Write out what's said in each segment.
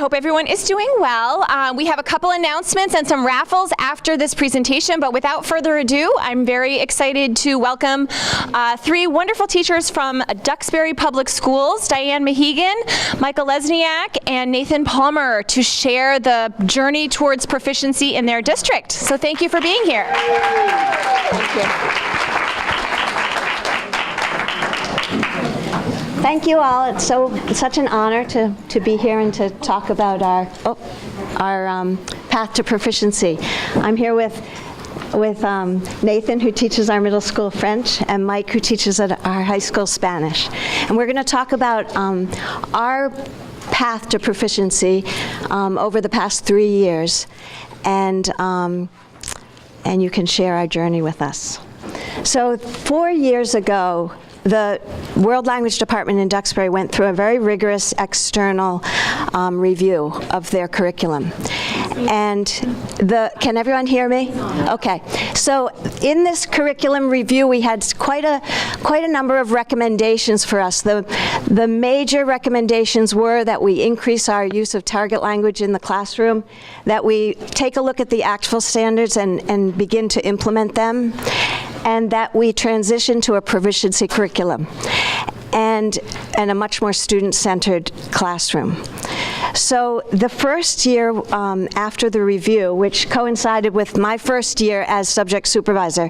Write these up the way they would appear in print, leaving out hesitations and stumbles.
Hope everyone is doing well. We have a couple announcements and some raffles after this presentation, but without further ado, I'm very excited to welcome three wonderful teachers from Duxbury Public Schools, Diane Mahegan, Michael Lesniak, and Nathan Palmer, to share the journey towards proficiency in their district. So thank you for being here. Thank you. Thank you all. It's such an honor to be here and to talk about our path to proficiency. I'm here with Nathan, who teaches our middle school French, and Mike, who teaches at our high school Spanish. And we're going to talk about our path to proficiency over the past 3 years, and you can share our journey with us. So 4 years ago, the World Language Department in Duxbury went through a very rigorous external review of their curriculum. And can everyone hear me? Okay. So in this curriculum review, we had quite a number of recommendations for us. The major recommendations were that we increase our use of target language in the classroom, that we take a look at the actual standards and begin to implement them, and that we transition to a proficiency curriculum and a much more student-centered classroom. So the first year after the review, which coincided with my first year as subject supervisor,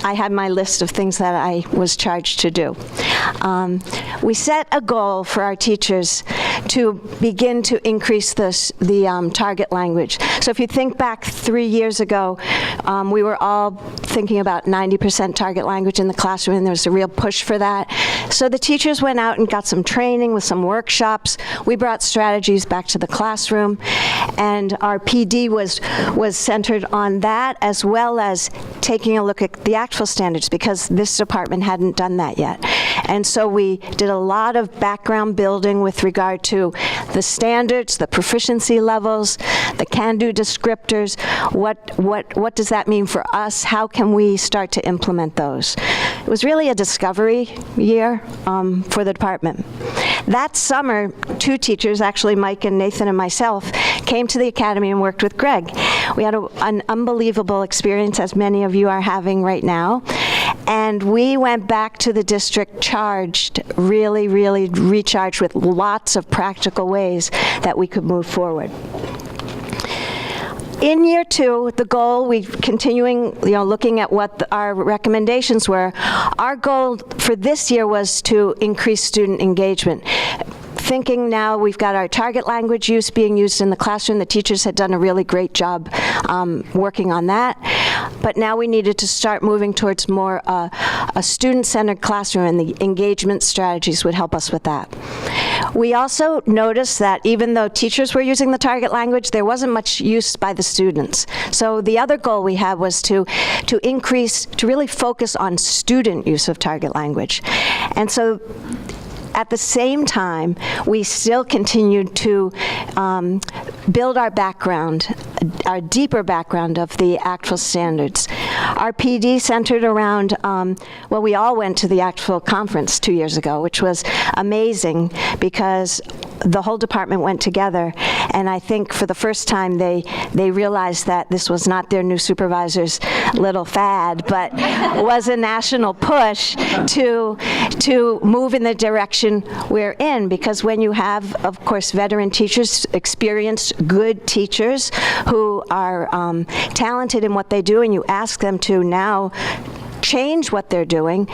I had my list of things that I was charged to do. We set a goal for our teachers to begin to increase the target language. So if you think back 3 years ago, we were all thinking about 90% target language in the classroom, and there was a real push for that. So the teachers went out and got some training with some workshops. We brought strategies back to the classroom, and our PD was centered on that, as well as taking a look at the actual standards, because this department hadn't done that yet. And so we did a lot of background building with regard to the standards, the proficiency levels, the can-do descriptors. What does that mean for us? How can we start to implement those? It was really a discovery year for the department. That summer, 2 teachers, actually Mike and Nathan and myself, came to the academy and worked with Greg. We had an unbelievable experience, as many of you are having right now. And we went back to the district charged, really recharged with lots of practical ways that we could move forward. In year 2, the goal, we continuing, looking at what our recommendations were, our goal for this year was to increase student engagement. Thinking now we've got our target language use being used in the classroom. The teachers had done a really great job working on that. But now we needed to start moving towards more a student-centered classroom, and the engagement strategies would help us with that. We also noticed that even though teachers were using the target language, there wasn't much use by the students. So the other goal we had was to really focus on student use of target language. And so at the same time, we still continued to build our background, our deeper background of the actual standards. Our PD centered around, well, we all went to the actual conference 2 years ago, which was amazing because the whole department went together, and I think for the first time they realized that this was not their new supervisor's little fad, but was a national push to move in the direction we're in, because when you have, of course, veteran teachers, experienced, good teachers who are talented in what they do, and you ask them to now change what they're doing,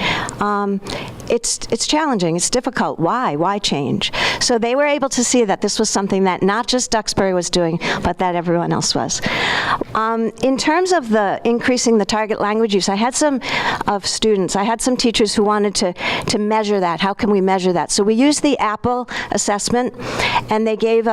it's challenging, it's difficult. Why change? So they were able to see that this was something that not just Duxbury was doing, but that everyone else was. In terms of the increasing the target language use, I had some teachers who wanted to measure that. How can we measure that? So we used the Apple assessment, and they gave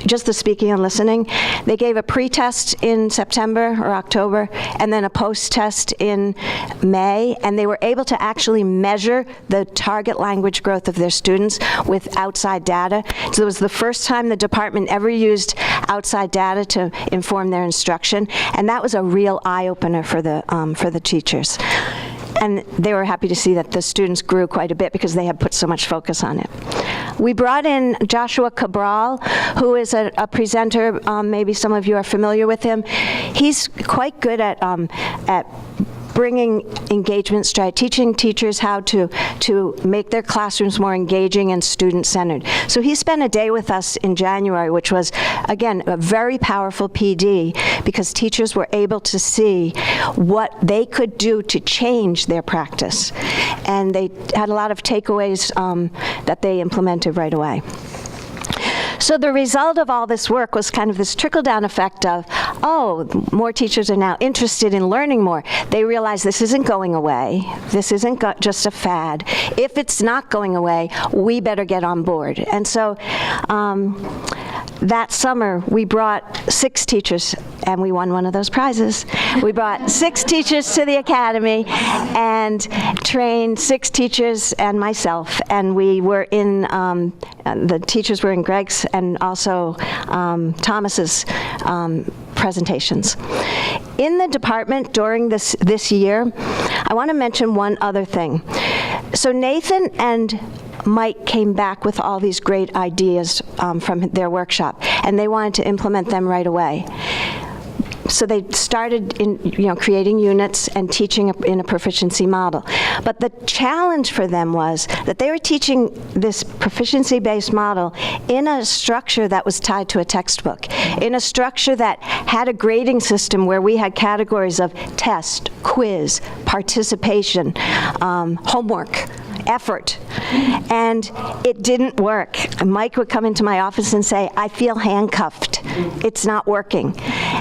just the speaking and listening. They gave a pre-test in September or October, and then a post-test in May, and they were able to actually measure the target language growth of their students with outside data. So it was the first time the department ever used outside data to inform their instruction, and that was a real eye-opener for the teachers. And they were happy to see that the students grew quite a bit because they had put so much focus on it. We brought in Joshua Cabral, who is a presenter. Maybe some of you are familiar with him. He's quite good at bringing engagement strategy, teaching teachers how to make their classrooms more engaging and student-centered. So he spent a day with us in January, which was, again, a very powerful PD, because teachers were able to see what they could do to change their practice. And they had a lot of takeaways that they implemented right away. So the result of all this work was kind of this trickle-down effect of, oh, more teachers are now interested in learning more. They realize this isn't going away. This isn't just a fad. If it's not going away, we better get on board. And so that summer, we brought 6 teachers, and we won one of those prizes. We brought 6 teachers to the academy and trained 6 teachers and myself. And we were in, the teachers were in Greg's and also Thomas's presentations. In the department during this year, I want to mention one other thing. So Nathan and Mike came back with all these great ideas from their workshop, and they wanted to implement them right away. So they started creating units and teaching in a proficiency model. But the challenge for them was that they were teaching this proficiency-based model in a structure that was tied to a textbook, in a structure that had a grading system where we had categories of test, quiz, participation, homework, effort, and it didn't work. Mike would come into my office and say, I feel handcuffed. It's not working.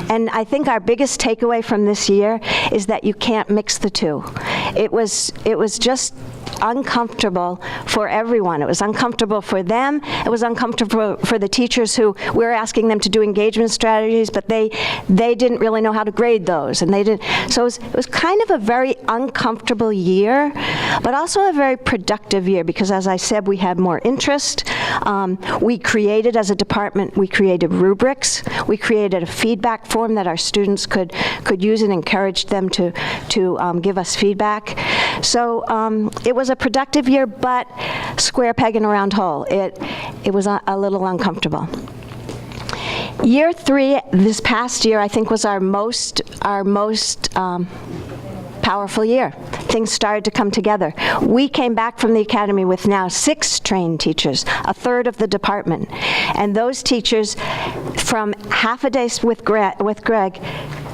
And I think our biggest takeaway from this year is that you can't mix the two. It was just uncomfortable for everyone. It was uncomfortable for them. It was uncomfortable for the teachers who we were asking them to do engagement strategies, but they didn't really know how to grade those, and they didn't. So it was kind of a very uncomfortable year, but also a very productive year, because as I said, we had more interest. We created, as a department, we created rubrics. We created a feedback form that our students could use and encourage them to give us feedback. So it was a productive year, but square peg in a round hole. It was a little uncomfortable. Year 3, this past year, I think was our most powerful year. Things started to come together. We came back from the academy with now 6 trained teachers, a third of the department. And those teachers, from half a day with Greg,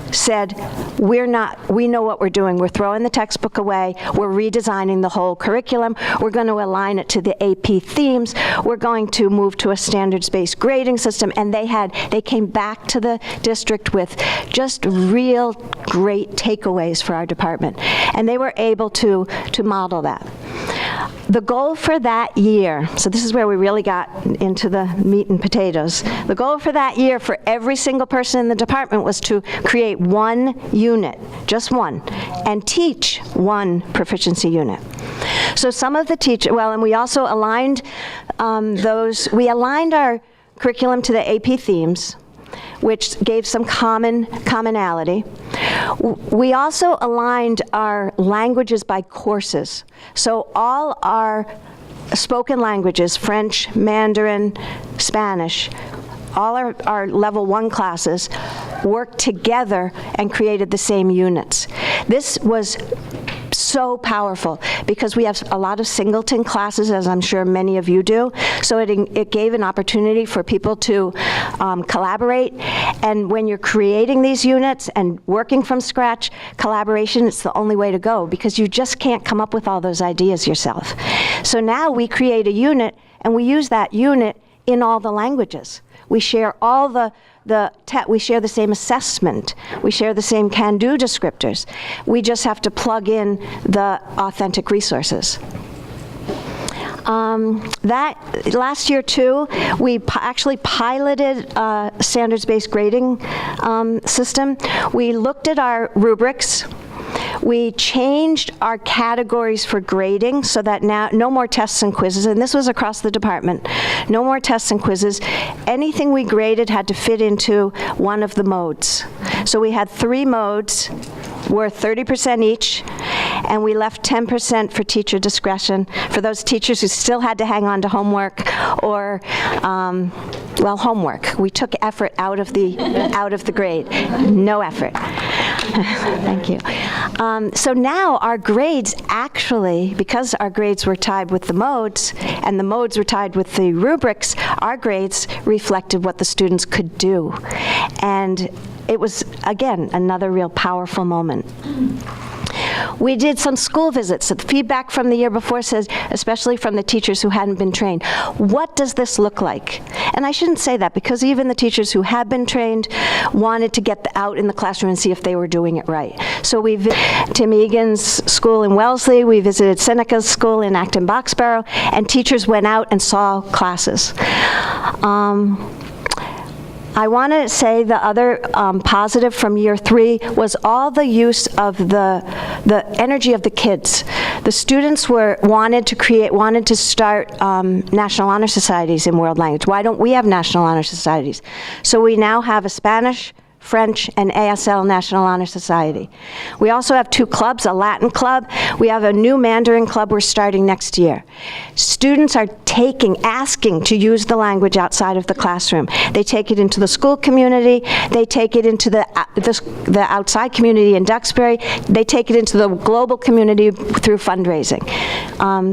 said, we know what we're doing. We're throwing the textbook away. We're redesigning the whole curriculum. We're going to align it to the AP themes. We're going to move to a standards-based grading system. And they came back to the district with just real great takeaways for our department. And they were able to model that. The goal for that year, so this is where we really got into the meat and potatoes. The goal for that year for every single person in the department was to create 1 unit, just 1, and teach 1 proficiency unit. So some of the teachers, and we also aligned we aligned our curriculum to the AP themes, which gave some commonality. We also aligned our languages by courses. So all our spoken languages, French, Mandarin, Spanish, all our level 1 classes worked together and created the same units. This was so powerful because we have a lot of singleton classes, as I'm sure many of you do. So it gave an opportunity for people to collaborate. And when you're creating these units and working from scratch, collaboration is the only way to go, because you just can't come up with all those ideas yourself. So now we create a unit, and we use that unit in all the languages. We share all we share the same assessment. We share the same can-do descriptors. We just have to plug in the authentic resources. That last year too, we actually piloted a standards-based grading system. We looked at our rubrics. We changed our categories for grading so that now no more tests and quizzes, and this was across the department. No more tests and quizzes. Anything we graded had to fit into one of the modes. So we had 3 modes worth 30% each, and we left 10% for teacher discretion for those teachers who still had to hang on to homework or, homework. We took effort out of the grade. No effort. Thank you. So now our grades actually, because our grades were tied with the modes, and the modes were tied with the rubrics, our grades reflected what the students could do. And it was, again, another real powerful moment. We did some school visits. The feedback from the year before says, especially from the teachers who hadn't been trained, what does this look like? And I shouldn't say that, because even the teachers who had been trained wanted to get out in the classroom and see if they were doing it right. So we visited Tim Egan's school in Wellesley, we visited Seneca's school in Acton Boxborough, and teachers went out and saw classes. I want to say the other positive from year 3 was all the use of the energy of the kids. The students wanted to start National Honor Societies in world language. Why don't we have National Honor Societies? So we now have a Spanish, French, and ASL National Honor Society. We also have 2 clubs, a Latin club. We have a new Mandarin club we're starting next year. Students are asking to use the language outside of the classroom. They take it into the school community. They take it into the outside community in Duxbury. They take it into the global community through fundraising.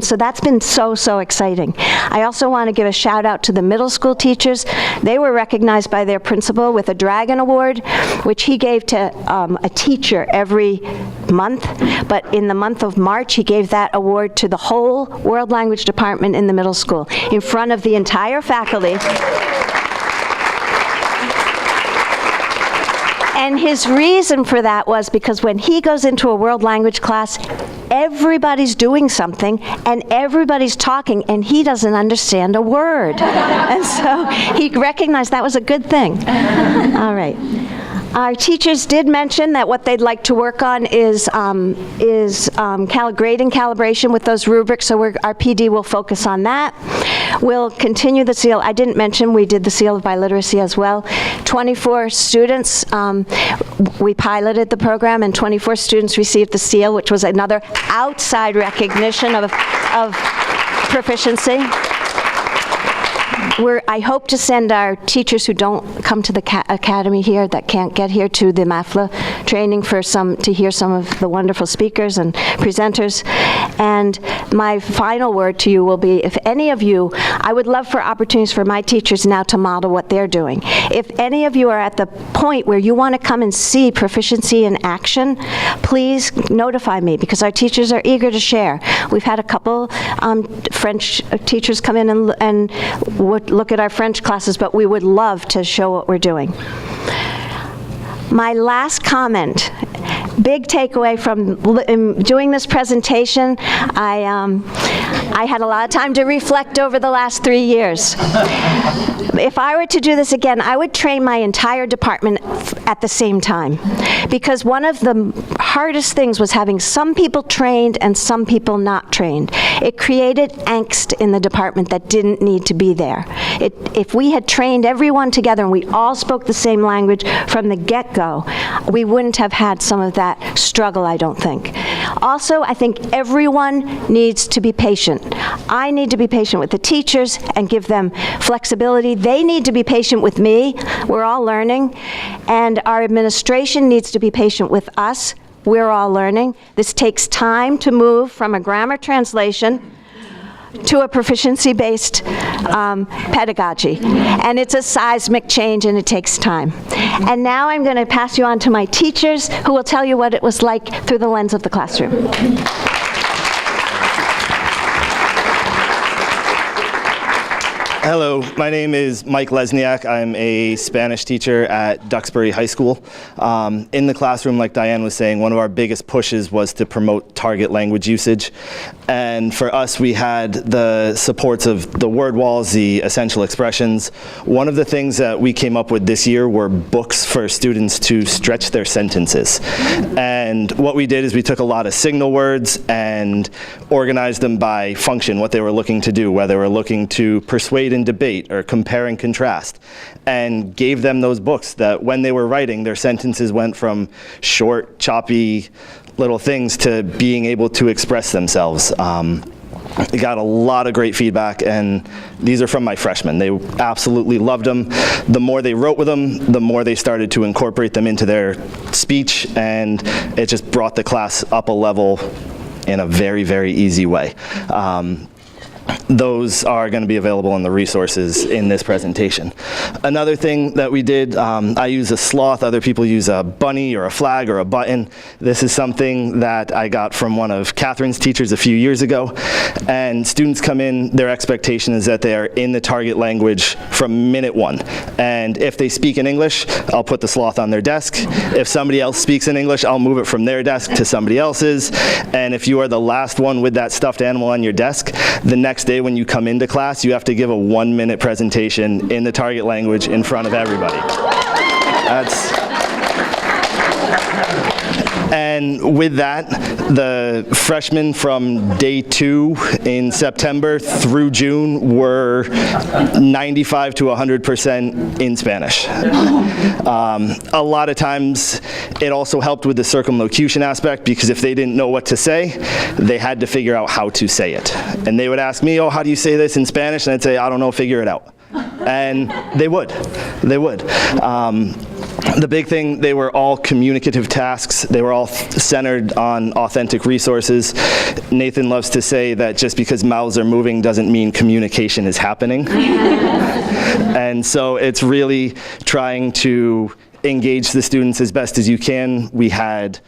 So that's been so exciting. I also want to give a shout out to the middle school teachers. They were recognized by their principal with a Dragon Award, which he gave to a teacher every month. But in the month of March, he gave that award to the whole world language department in the middle school, in front of the entire faculty. And his reason for that was because when he goes into a world language class, everybody's doing something and everybody's talking and he doesn't understand a word. And so he recognized that was a good thing. All right. Our teachers did mention that what they'd like to work on is grade and calibration with those rubrics, so our PD will focus on that. We'll continue the seal. I didn't mention we did the seal of biliteracy as well. 24 students, we piloted the program, and 24 students received the seal, which was another outside recognition of proficiency. I hope to send our teachers who don't come to the academy here, that can't get here, to the MAFLA training to hear some of the wonderful speakers and presenters. And my final word to you will be, if any of you, I would love for opportunities for my teachers now to model what they're doing. If any of you are at the point where you want to come and see proficiency in action, please notify me, because our teachers are eager to share. We've had a couple French teachers come in and would look at our French classes, but we would love to show what we're doing. My last comment, big takeaway from doing this presentation, I had a lot of time to reflect over the last 3 years. If I were to do this again, I would train my entire department at the same time, because one of the hardest things was having some people trained and some people not trained. It created angst in the department that didn't need to be there. If we had trained everyone together and we all spoke the same language from the get-go, we wouldn't have had some of that struggle, I don't think. Also, I think everyone needs to be patient. I need to be patient with the teachers and give them flexibility. They need to be patient with me. We're all learning. And our administration needs to be patient with us. We're all learning. This takes time to move from a grammar translation to a proficiency-based pedagogy. And it's a seismic change, and it takes time. And now I'm going to pass you on to my teachers, who will tell you what it was like through the lens of the classroom. Hello, my name is Mike Lesniak. I'm a Spanish teacher at Duxbury High School. In the classroom, like Diane was saying, one of our biggest pushes was to promote target language usage. And for us, we had the supports of the word walls, the essential expressions. One of the things that we came up with this year were books for students to stretch their sentences. And what we did is we took a lot of signal words and organized them by function, what they were looking to do, whether they were looking to persuade and debate or compare and contrast, and gave them those books that when they were writing, their sentences went from short, choppy, little things to being able to express themselves. We got a lot of great feedback, and these are from my freshmen. They absolutely loved them. The more they wrote with them, the more they started to incorporate them into their speech, and it just brought the class up a level in a very, very easy way. Those are going to be available in the resources in this presentation. Another thing that we did, I use a sloth, other people use a bunny or a flag or a button. This is something that I got from one of Catherine's teachers a few years ago, and students come in, their expectation is that they are in the target language from minute one. And if they speak in English, I'll put the sloth on their desk. If somebody else speaks in English, I'll move it from their desk to somebody else's. And if you are the last one with that stuffed animal on your desk, the next day when you come into class, you have to give a 1-minute presentation in the target language in front of everybody. And with that, the freshmen from day 2 in September through June were 95 to 100% in Spanish. A lot of times it also helped with the circumlocution aspect, because if they didn't know what to say, they had to figure out how to say it. And they would ask me, oh, how do you say this in Spanish? And I'd say, I don't know, figure it out. And they would. The big thing, they were all communicative tasks. They were all centered on authentic resources. Nathan loves to say that just because mouths are moving doesn't mean communication is happening. And so it's really trying to engage the students as best as you can. We had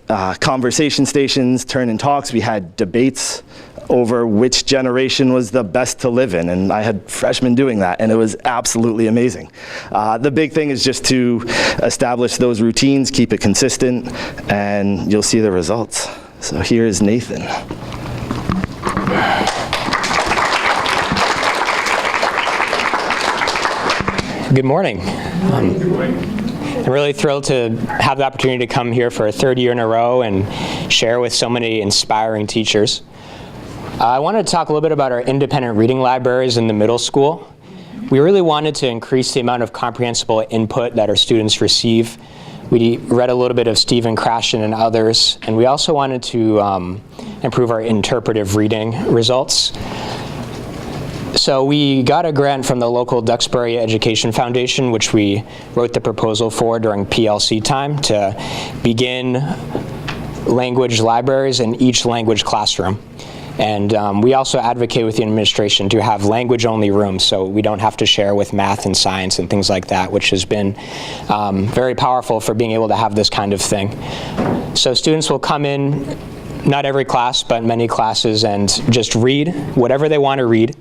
conversation stations, turn-in talks. We had debates over which generation was the best to live in, and I had freshmen doing that, and it was absolutely amazing. The big thing is just to establish those routines, keep it consistent, and you'll see the results. So here's Nathan. Good morning. I'm really thrilled to have the opportunity to come here for a 3rd year in a row and share with so many inspiring teachers. I wanted to talk a little bit about our independent reading libraries in the middle school. We really wanted to increase the amount of comprehensible input that our students receive. We read a little bit of Stephen Krashen and others, and we also wanted to improve our interpretive reading results. So we got a grant from the local Duxbury Education Foundation, which we wrote the proposal for during PLC time, to begin language libraries in each language classroom. And we also advocate with the administration to have language-only rooms, so we don't have to share with math and science and things like that, which has been very powerful for being able to have this kind of thing. So students will come in, not every class, but many classes, and just read whatever they want to read.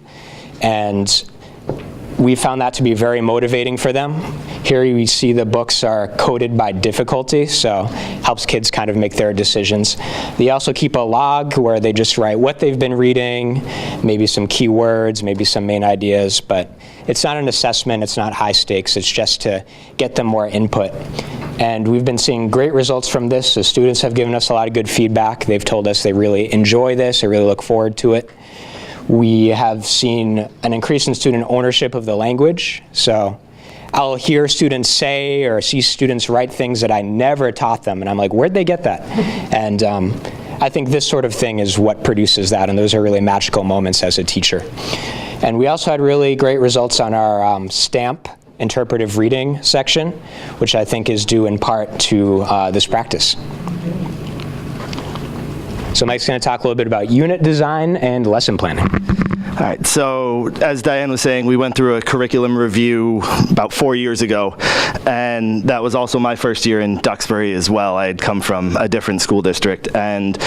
And we found that to be very motivating for them. Here you see the books are coded by difficulty, so helps kids kind of make their decisions. They also keep a log where they just write what they've been reading, maybe some keywords, maybe some main ideas, but it's not an assessment, it's not high stakes, it's just to get them more input. And we've been seeing great results from this. The students have given us a lot of good feedback. They've told us they really enjoy this, they really look forward to it. We have seen an increase in student ownership of the language. So I'll hear students say or see students write things that I never taught them, and I'm like, where'd they get that? And I think this sort of thing is what produces that, and those are really magical moments as a teacher. And we also had really great results on our STAMP interpretive reading section, which I think is due in part to this practice. So Mike's going to talk a little bit about unit design and lesson planning. All right, so as Diane was saying, we went through a curriculum review about 4 years ago, and that was also my first year in Duxbury as well. I had come from a different school district, and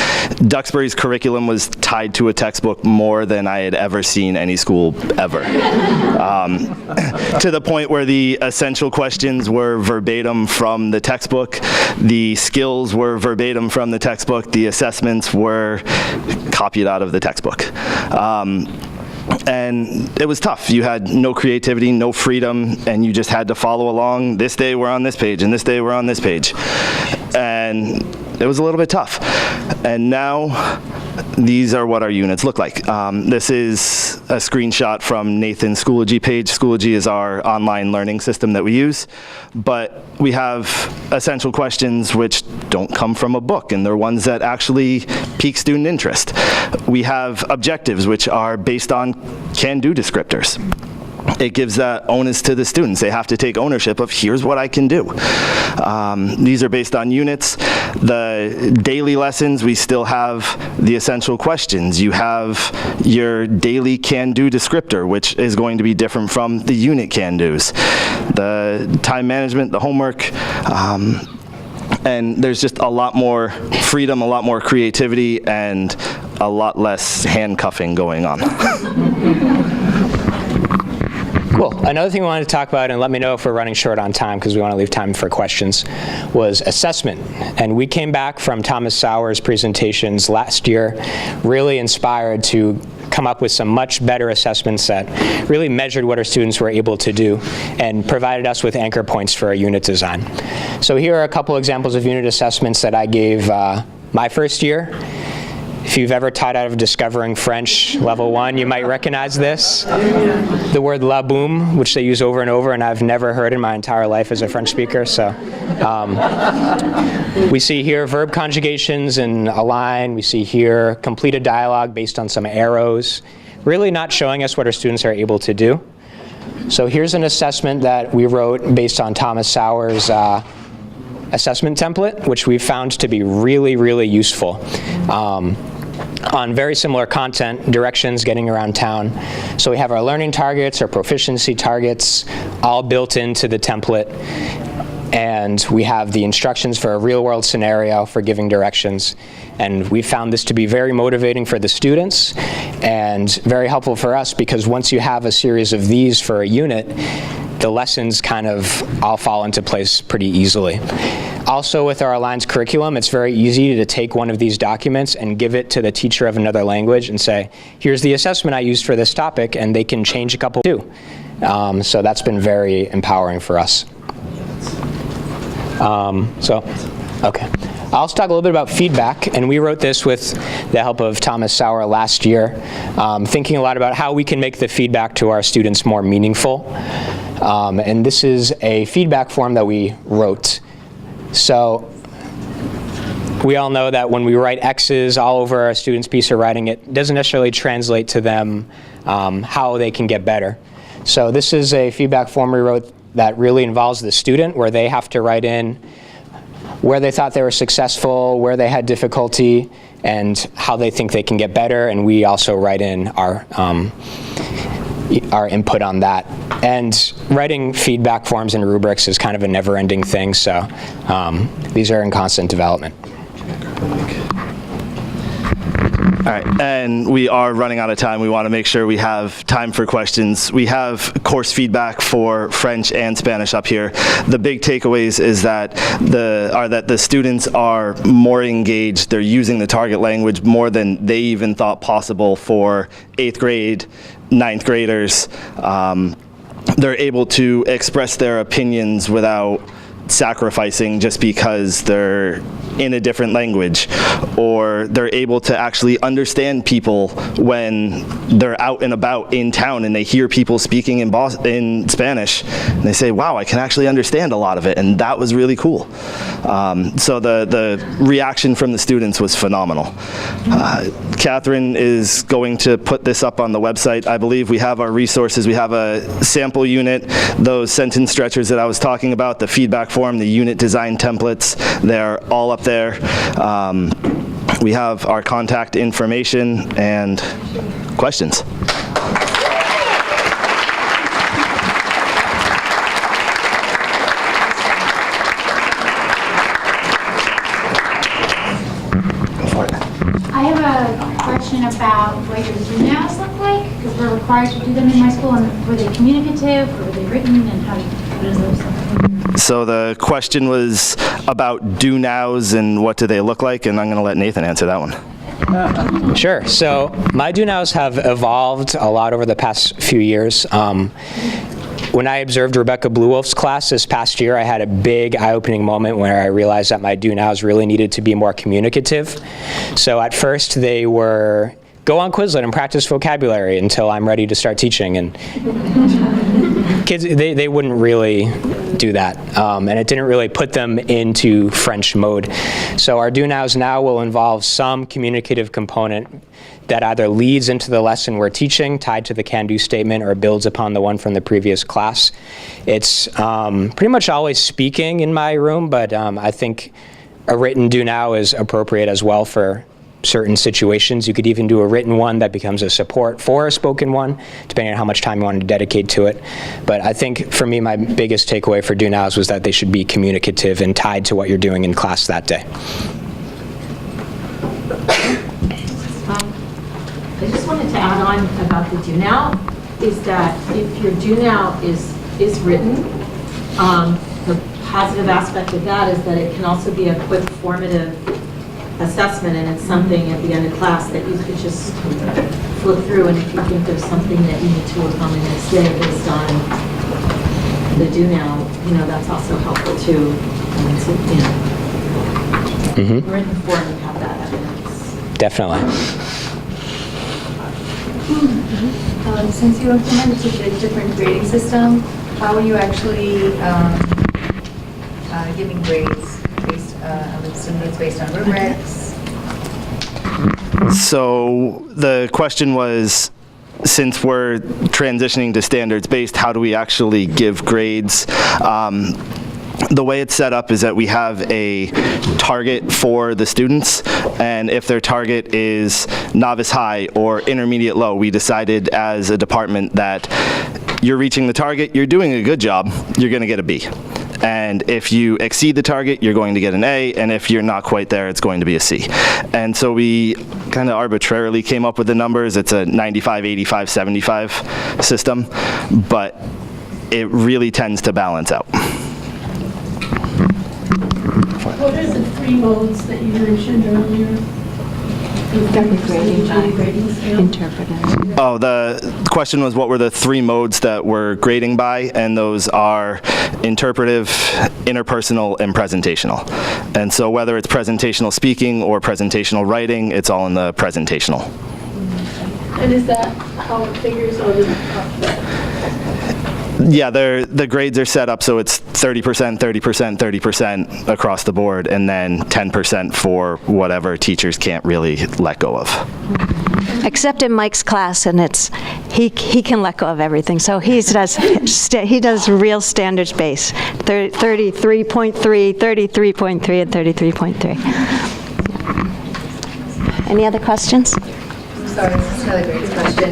Duxbury's curriculum was tied to a textbook more than I had ever seen any school ever. To the point where the essential questions were verbatim from the textbook, the skills were verbatim from the textbook, the assessments were copied out of the textbook. And it was tough. You had no creativity, no freedom, and you just had to follow along. This day we're on this page, and this day we're on this page. And it was a little bit tough. And now these are what our units look like. This is a screenshot from Nathan's Schoology page. Schoology is our online learning system that we use, but we have essential questions which don't come from a book, and they're ones that actually pique student interest. We have objectives which are based on can-do descriptors. It gives that onus to the students. They have to take ownership of, here's what I can do. These are based on units. The daily lessons, we still have the essential questions. You have your daily can-do descriptor, which is going to be different from the unit can-dos. The time management, the homework, and there's just a lot more freedom, a lot more creativity, and a lot less handcuffing going on. Cool. Another thing we wanted to talk about, and let me know if we're running short on time because we want to leave time for questions, was assessment. And we came back from Thomas Sauer's presentations last year really inspired to come up with some much better assessments that really measured what our students were able to do and provided us with anchor points for our unit design. So here are a couple examples of unit assessments that I gave my first year. If you've ever taught out of Discovering French Level 1, you might recognize this. The word la boum, which they use over and over, and I've never heard in my entire life as a French speaker. So we see here verb conjugations in a line. We see here completed dialogue based on some arrows, really not showing us what our students are able to do. So here's an assessment that we wrote based on Thomas Sauer's assessment template, which we found to be really, really useful. On very similar content, directions, getting around town. So we have our learning targets, our proficiency targets, all built into the template. And we have the instructions for a real-world scenario for giving directions. And we found this to be very motivating for the students and very helpful for us because once you have a series of these for a unit, the lessons kind of all fall into place pretty easily. Also with our Aligned curriculum, it's very easy to take one of these documents and give it to the teacher of another language and say, here's the assessment I used for this topic, and they can change a couple too. So that's been very empowering for us. Okay. I'll also talk a little bit about feedback, and we wrote this with the help of Thomas Sauer last year, thinking a lot about how we can make the feedback to our students more meaningful. And this is a feedback form that we wrote. So we all know that when we write X's all over a student's piece of writing, it doesn't necessarily translate to them how they can get better. So this is a feedback form we wrote that really involves the student, where they have to write in where they thought they were successful, where they had difficulty, and how they think they can get better. And we also write in our input on that. And writing feedback forms and rubrics is kind of a never-ending thing, so these are in constant development. All right, and we are running out of time. We want to make sure we have time for questions. We have course feedback for French and Spanish up here. The big takeaways is that the students are more engaged. They're using the target language more than they even thought possible for 8th grade, 9th graders. They're able to express their opinions without sacrificing just because they're in a different language, or they're able to actually understand people when they're out and about in town and they hear people speaking in Spanish, and they say, wow, I can actually understand a lot of it, and that was really cool. So the reaction from the students was phenomenal. Catherine is going to put this up on the website. I believe we have our resources. We have a sample unit, those sentence stretchers that I was talking about, the feedback form, the unit design templates, they're all up there. We have our contact information and questions. I have a question about what your do-nows look like, because we're required to do them in my school, and were they communicative, or were they written, and how does those look? So the question was about do-nows and what do they look like, and I'm going to let Nathan answer that one. Sure. So my do-nows have evolved a lot over the past few years. when I observed Rebecca Bluewolf's class this past year, I had a big eye-opening moment where I realized that my do-nows really needed to be more communicative. So at first they were, go on Quizlet and practice vocabulary until I'm ready to start teaching. And kids, they wouldn't really do that. And it didn't really put them into French mode. So our do-nows now will involve some communicative component that either leads into the lesson we're teaching, tied to the can-do statement, or builds upon the one from the previous class. It's pretty much always speaking in my room, but I think a written do-now is appropriate as well for certain situations. You could even do a written one that becomes a support for a spoken one, depending on how much time you want to dedicate to it. But I think for me, my biggest takeaway for do-nows was that they should be communicative and tied to what you're doing in class that day. I just wanted to add on about the do now, is that if your do now is written, the positive aspect of that is that it can also be a quick formative assessment, and it's something at the end of class that you could just flip through, and if you think there's something that you need to work on the next day based on the do now, that's also helpful too. We're in the form and have that evidence. Definitely. Since you implemented such a different grading system, how are you actually giving grades based, I'm assuming it's based on rubrics? So the question was, since we're transitioning to standards-based, how do we actually give grades? The way it's set up is that we have a target for the students, and if their target is novice high or intermediate low, we decided as a department that you're reaching the target, you're doing a good job, you're going to get a B. And if you exceed the target, you're going to get an A, and if you're not quite there, it's going to be a C. And so we kind of arbitrarily came up with the numbers. It's a 95, 85, 75 system, but it really tends to balance out. What are the three modes that you mentioned earlier? Grading scale. Interpretive. Oh, the question was what were the three modes that we're grading by, and those are interpretive, interpersonal, and presentational. And so whether it's presentational speaking or presentational writing, it's all in the presentational. And is that how it figures on the Yeah, the grades are set up so it's 30%, 30%, 30% across the board, and then 10% for whatever teachers can't really let go of. Except in Mike's class, and he can let go of everything. So he does real standards base, 33.3, 33.3, and 33.3. Any other questions? Sorry, this is another grades question.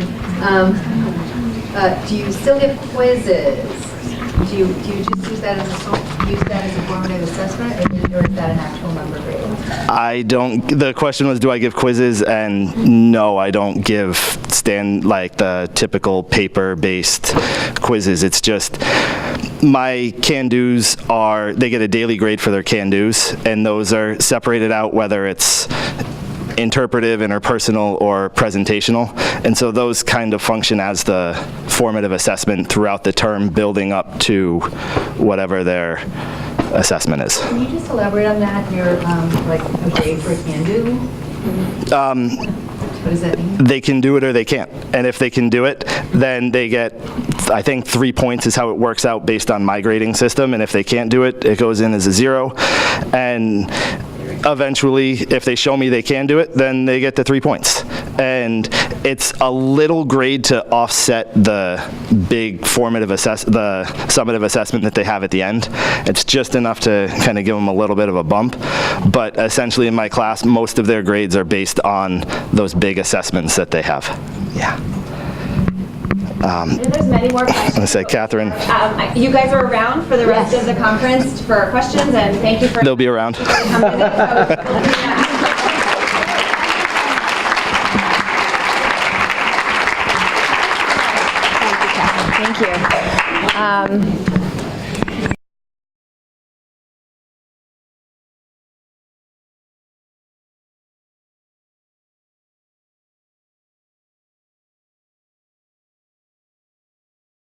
Do you still give quizzes? Do you just use that as a formative assessment, or is that an actual number grade? I don't. The question was, do I give quizzes? And no, I don't give the typical paper-based quizzes. It's just my can-dos they get a daily grade for their can-dos, and those are separated out whether it's interpretive, interpersonal, or presentational. And so those kind of function as the formative assessment throughout the term, building up to whatever their assessment is. Can you just elaborate on that, your a grade for can-do? What does that mean? They can do it or they can't. And if they can do it, then they get, I think 3 points is how it works out based on my grading system. And if they can't do it, it goes in as a 0. And eventually, if they show me they can do it, then they get the 3 points. And it's a little grade to offset the big the summative assessment that they have at the end. It's just enough to kind of give them a little bit of a bump. But essentially in my class, most of their grades are based on those big assessments that they have. Yeah. There's many more questions. I said, Catherine. You guys are around for the rest of the conference for questions, and thank you for. They'll be around. Thank you.